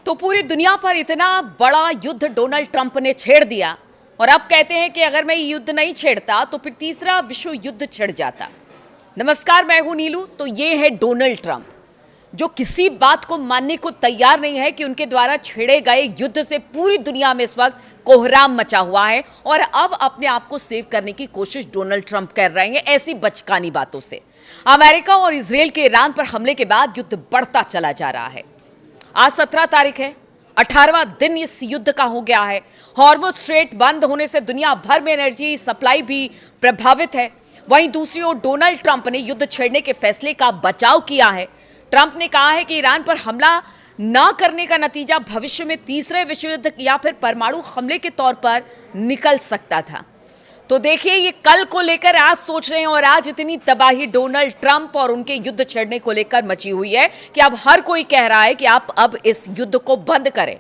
तो पूरी दुनिया पर इतना बड़ा युद्ध डोनाल्ड ट्रंप ने छेड़ दिया और अब कहते हैं कि अगर मैं युद्ध नहीं छेड़ता तो फिर तीसरा विश्व युद्ध छिड़ जाता। नमस्कार, मैं हूं नीलू। तो ये है डोनाल्ड ट्रंप, जो किसी बात को मानने को तैयार नहीं है कि उनके द्वारा छेड़े गए युद्ध से पूरी दुनिया में इस वक्त कोहराम मचा हुआ है और अब अपने आप को सेव करने की कोशिश डोनाल्ड ट्रंप कर रहे हैं ऐसी बचकानी बातों से। अमेरिका और इजराइल के ईरान पर हमले के बाद युद्ध बढ़ता चला जा रहा है। आज 17 तारीख है, 18वां दिन इस युद्ध का हो गया है। हॉर्मुज़ स्ट्रेट बंद होने से दुनिया भर में एनर्जी सप्लाई भी प्रभावित है। वहीं दूसरी ओर डोनाल्ड ट्रंप ने युद्ध छेड़ने के फैसले का बचाव किया है। ट्रंप ने कहा है कि ईरान पर हमला न करने का नतीजा भविष्य में तीसरे विश्व युद्ध या फिर परमाणु हमले के तौर पर निकल सकता था। तो देखिए, ये कल को लेकर आज सोच रहे हैं और आज इतनी तबाही डोनाल्ड ट्रंप और उनके युद्ध छेड़ने को लेकर मची हुई है कि अब हर कोई कह रहा है कि आप अब इस युद्ध को बंद करें,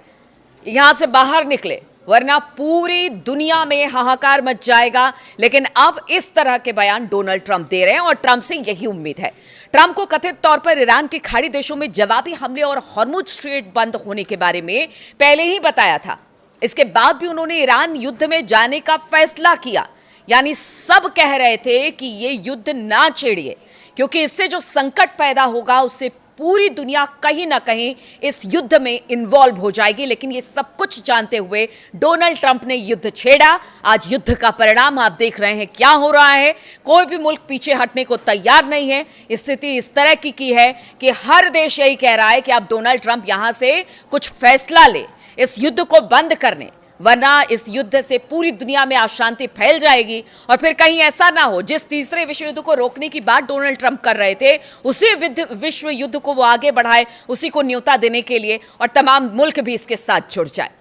यहां से बाहर निकले, वरना पूरी दुनिया में हाहाकार मच जाएगा। लेकिन अब इस तरह के बयान डोनाल्ड ट्रंप दे रहे हैं और ट्रंप से यही उम्मीद है। ट्रंप को कथित तौर पर ईरान के खाड़ी देशों में जवाबी हमले और हॉर्मुज़ स्ट्रेट बंद होने के बारे में पहले ही बताया था। इसके बाद भी उन्होंने ईरान युद्ध में जाने का फैसला किया। यानी सब कह रहे थे कि ये युद्ध ना छेड़िए, क्योंकि इससे जो संकट पैदा होगा उससे पूरी दुनिया कहीं ना कहीं इस युद्ध में इन्वॉल्व हो जाएगी। लेकिन ये सब कुछ जानते हुए डोनाल्ड ट्रंप ने युद्ध छेड़ा। आज युद्ध का परिणाम आप देख रहे हैं क्या हो रहा है। कोई भी मुल्क पीछे हटने को तैयार नहीं है। स्थिति इस तरह की है कि हर देश यही कह रहा है कि अब डोनाल्ड ट्रंप यहां से कुछ फैसला ले इस युद्ध को बंद करने, वरना इस युद्ध से पूरी दुनिया में अशांति फैल जाएगी। और फिर कहीं ऐसा ना हो, जिस तीसरे विश्व युद्ध को रोकने की बात डोनाल्ड ट्रंप कर रहे थे, उसी विश्व युद्ध को वो आगे बढ़ाए, उसी को न्योता देने के लिए, और तमाम मुल्क भी इसके साथ जुड़ जाए।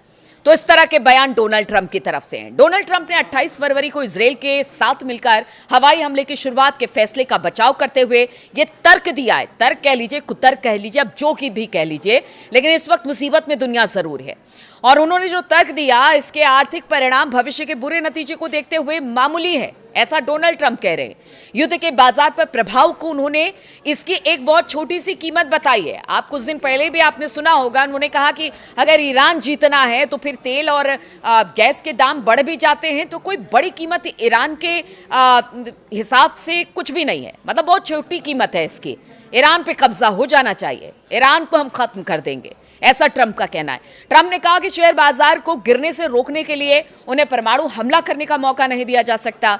तो इस तरह के बयान डोनाल्ड ट्रंप की तरफ से हैं। डोनाल्ड ट्रंप ने 28 फरवरी को इजराइल के साथ मिलकर हवाई हमले की शुरुआत के फैसले का बचाव करते हुए ये तर्क दिया है। तर्क कह लीजिए, कुतर्क कह लीजिए, अब जो की भी कह लीजिए, लेकिन इस वक्त मुसीबत में दुनिया जरूर है। और उन्होंने जो तर्क दिया, इसके आर्थिक परिणाम भविष्य के बुरे नतीजे को देखते हुए मामूली है, ऐसा डोनाल्ड ट्रंप कह रहे हैं। युद्ध के बाजार पर प्रभाव को उन्होंने इसकी एक बहुत छोटी सी कीमत बताई है। आप कुछ दिन पहले भी आपने सुना होगा, उन्होंने कहा कि अगर ईरान जीतना है तो फिर तेल और गैस के दाम बढ़ भी जाते हैं, तो कोई बड़ी कीमत ईरान के हिसाब से कुछ भी नहीं है। मतलब बहुत छोटी कीमत है इसकी। ईरान पे कब्जा हो जाना चाहिए, ईरान को हम खत्म कर देंगे, ऐसा ट्रंप का कहना है। ट्रंप ने कहा कि शेयर बाजार को गिरने से रोकने के लिए उन्हें परमाणु हमला करने का मौका नहीं दिया जा सकता।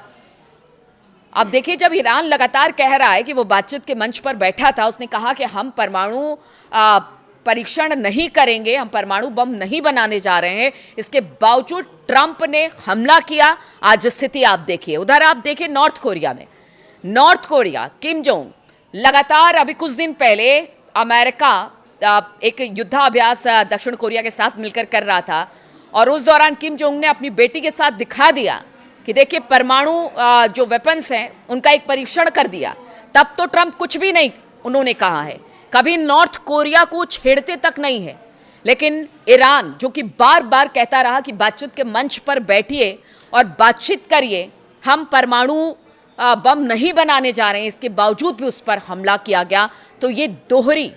अब देखिए, जब ईरान लगातार कह रहा है कि वो बातचीत के मंच पर बैठा था, उसने कहा कि हम परमाणु परीक्षण नहीं करेंगे, हम परमाणु बम नहीं बनाने जा रहे हैं, इसके बावजूद ट्रंप ने हमला किया। आज स्थिति आप देखिए, उधर आप देखिए नॉर्थ कोरिया में, नॉर्थ कोरिया किम जोंग लगातार, अभी कुछ दिन पहले अमेरिका एक युद्धाभ्यास दक्षिण कोरिया के साथ मिलकर कर रहा था और उस दौरान किम जोंग ने अपनी बेटी के साथ दिखा दिया कि देखिए परमाणु जो वेपन्स हैं उनका एक परीक्षण कर दिया। तब तो ट्रंप कुछ भी नहीं उन्होंने कहा है, कभी नॉर्थ कोरिया को छेड़ते तक नहीं है। लेकिन ईरान, जो कि बार बार कहता रहा कि बातचीत के मंच पर बैठिए और बातचीत करिए, हम परमाणु बम नहीं बनाने जा रहे हैं, इसके बावजूद भी उस पर हमला किया गया। तो ये दोहरी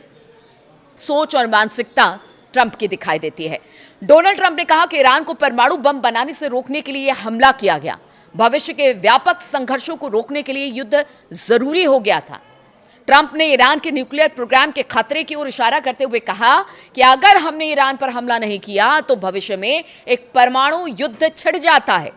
सोच और मानसिकता ट्रंप की दिखाई देती है। डोनाल्ड ट्रंप ने कहा कि ईरान को परमाणु बम बनाने से रोकने के लिए हमला किया गया। भविष्य के व्यापक संघर्षों को रोकने के लिए युद्ध जरूरी हो गया था। ट्रंप ने ईरान के न्यूक्लियर प्रोग्राम के खतरे की ओर इशारा करते हुए कहा कि अगर हमने ईरान पर हमला नहीं किया तो भविष्य में एक परमाणु युद्ध छिड़ जाता है।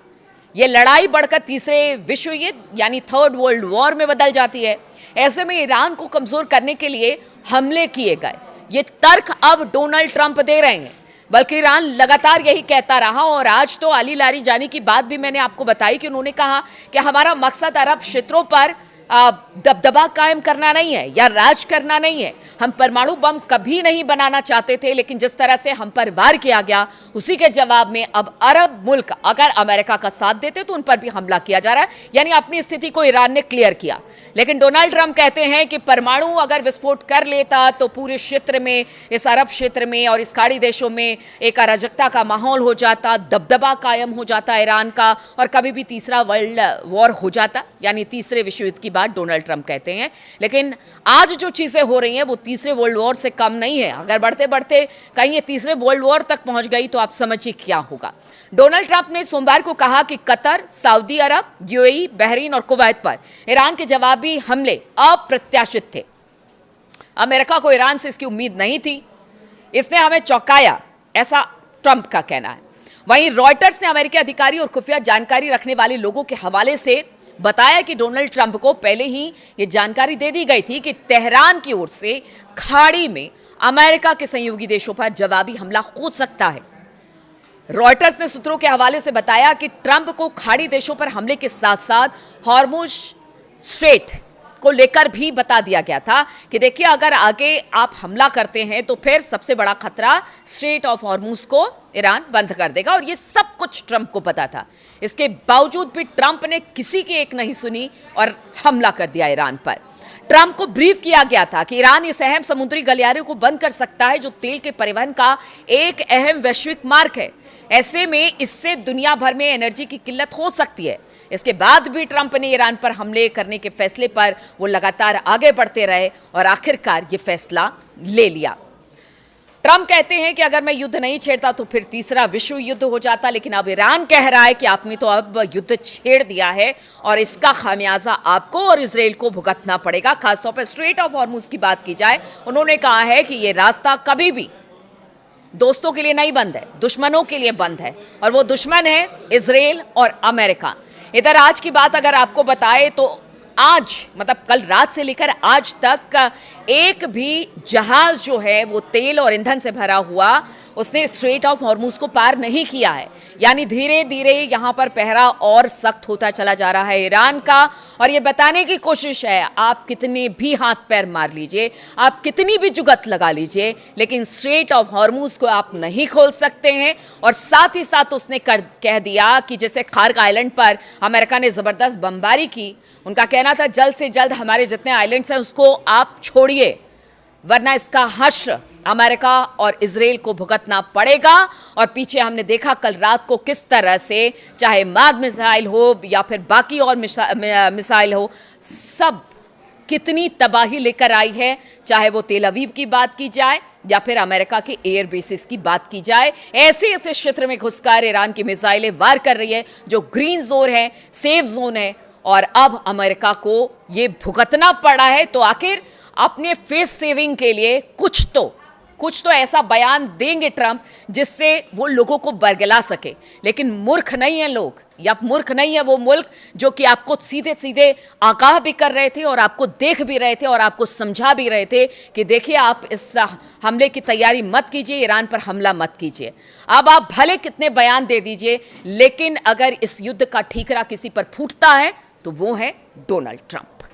यह लड़ाई बढ़कर तीसरे विश्व युद्ध यानी थर्ड वर्ल्ड वॉर में बदल जाती है। ऐसे में ईरान को कमजोर करने के लिए हमले किए गए। ये तर्क अब डोनाल्ड ट्रंप दे रहे हैं, बल्कि ईरान लगातार यही कहता रहा। और आज तो अली लारी जानी की बात भी मैंने आपको बताई कि उन्होंने कहा कि हमारा मकसद अरब क्षेत्रों पर दबदबा कायम करना नहीं है या राज करना नहीं है। हम परमाणु बम कभी नहीं बनाना चाहते थे, लेकिन जिस तरह से हम पर वार किया गया उसी के जवाब में अब अरब मुल्क अगर अमेरिका का साथ देते तो उन पर भी हमला किया जा रहा है। यानी अपनी स्थिति को ईरान ने क्लियर किया। लेकिन डोनाल्ड ट्रंप कहते हैं कि परमाणु अगर विस्फोट कर लेता तो पूरे क्षेत्र में, इस अरब क्षेत्र में और इस खाड़ी देशों में एक अराजकता का माहौल हो जाता, दबदबा कायम हो जाता ईरान का, और कभी भी तीसरा वर्ल्ड वॉर हो जाता, यानी तीसरे विश्व युद्ध की बात डोनाल्ड ट्रंप कहते हैं। लेकिन आज जो चीज़ें हो रही हैं वो तीसरे वर्ल्ड वॉर से कम नहीं है। अगर बढ़ते बढ़ते कहीं ये तीसरे वर्ल्ड वॉर तक पहुंच गई तो आप समझिए क्या होगा। डोनाल्ड ट्रंप ने सोमवार को कहा कि कतर, सऊदी अरब, यूएई, बहरीन और कुवैत पर ईरान के जवाबी हमले अप्रत्याशित थे। अमेरिका को ईरान से इसकी उम्मीद नहीं थी, इसने हमें चौंकाया, ऐसा ट्रंप का कहना है। वहीं रॉयटर्स ने अमेरिकी अधिकारी और खुफिया जानकारी रखने वाले लोगों के हवाले से बताया कि डोनाल्ड ट्रंप को पहले ही ये जानकारी दे दी गई थी कि तेहरान की ओर से खाड़ी में अमेरिका के सहयोगी देशों पर जवाबी हमला हो सकता है। रॉयटर्स ने सूत्रों के हवाले से बताया कि ट्रंप को खाड़ी देशों पर हमले के साथ साथ हॉर्मुज स्ट्रेट को लेकर भी बता दिया गया था कि देखिए, अगर आगे आप हमला करते हैं तो फिर सबसे बड़ा खतरा स्ट्रेट ऑफ हॉर्मुज को ईरान बंद कर देगा, और ये सब कुछ ट्रंप को पता था। इसके बावजूद भी ट्रंप ने किसी की एक नहीं सुनी और हमला कर दिया ईरान पर। ट्रंप को ब्रीफ किया गया था कि ईरान इस अहम समुद्री गलियारे को बंद कर सकता है जो तेल के परिवहन का एक अहम वैश्विक मार्ग है। ऐसे में इससे दुनिया भर में एनर्जी की किल्लत हो सकती है। इसके बाद भी ट्रंप ने ईरान पर हमले करने के फैसले पर वो लगातार आगे बढ़ते रहे और आखिरकार ये फैसला ले लिया। ट्रंप कहते हैं कि अगर मैं युद्ध नहीं छेड़ता तो फिर तीसरा विश्व युद्ध हो जाता, लेकिन अब ईरान कह रहा है कि आपने तो अब युद्ध छेड़ दिया है और इसका खामियाजा आपको और इजराइल को भुगतना पड़ेगा। खासतौर पर स्ट्रेट ऑफ हॉर्मुज की बात की जाए, उन्होंने कहा है कि ये रास्ता कभी भी दोस्तों के लिए नहीं बंद है, दुश्मनों के लिए बंद है, और वो दुश्मन है इजराइल और अमेरिका। इधर आज की बात अगर आपको बताए तो आज मतलब कल रात से लेकर आज तक एक भी जहाज जो है वो तेल और ईंधन से भरा हुआ उसने स्ट्रेट ऑफ हॉर्मुज को पार नहीं किया है। यानी धीरे धीरे यहाँ पर पहरा और सख्त होता चला जा रहा है ईरान का, और ये बताने की कोशिश है आप कितने भी हाथ पैर मार लीजिए, आप कितनी भी जुगत लगा लीजिए, लेकिन स्ट्रेट ऑफ हॉर्मुज को आप नहीं खोल सकते हैं। और साथ ही साथ उसने कह दिया कि जैसे खार्क आइलैंड पर अमेरिका ने जबरदस्त बमबारी की, उनका कहना था जल्द से जल्द हमारे जितने आइलैंड्स हैं उसको आप छोड़िए, वरना इसका हश्र अमेरिका और इजराइल को भुगतना पड़ेगा। और पीछे हमने देखा कल रात को किस तरह से चाहे माद मिसाइल हो या फिर बाकी और मिसाइल हो, सब कितनी तबाही लेकर आई है, चाहे वो तेल अवीव की बात की जाए या फिर अमेरिका के एयर बेसिस की बात की जाए। ऐसे ऐसे क्षेत्र में घुसकर ईरान की मिसाइलें वार कर रही है जो ग्रीन जोन है, सेफ जोन है, और अब अमेरिका को ये भुगतना पड़ा है। तो आखिर अपने फेस सेविंग के लिए कुछ तो ऐसा बयान देंगे ट्रंप जिससे वो लोगों को बरगला सके। लेकिन मूर्ख नहीं है लोग, या मूर्ख नहीं है वो मुल्क जो कि आपको सीधे सीधे आगाह भी कर रहे थे और आपको देख भी रहे थे और आपको समझा भी रहे थे कि देखिए आप इस हमले की तैयारी मत कीजिए, ईरान पर हमला मत कीजिए। अब आप भले कितने बयान दे दीजिए, लेकिन अगर इस युद्ध का ठीकरा किसी पर फूटता है तो वो है डोनाल्ड ट्रंप।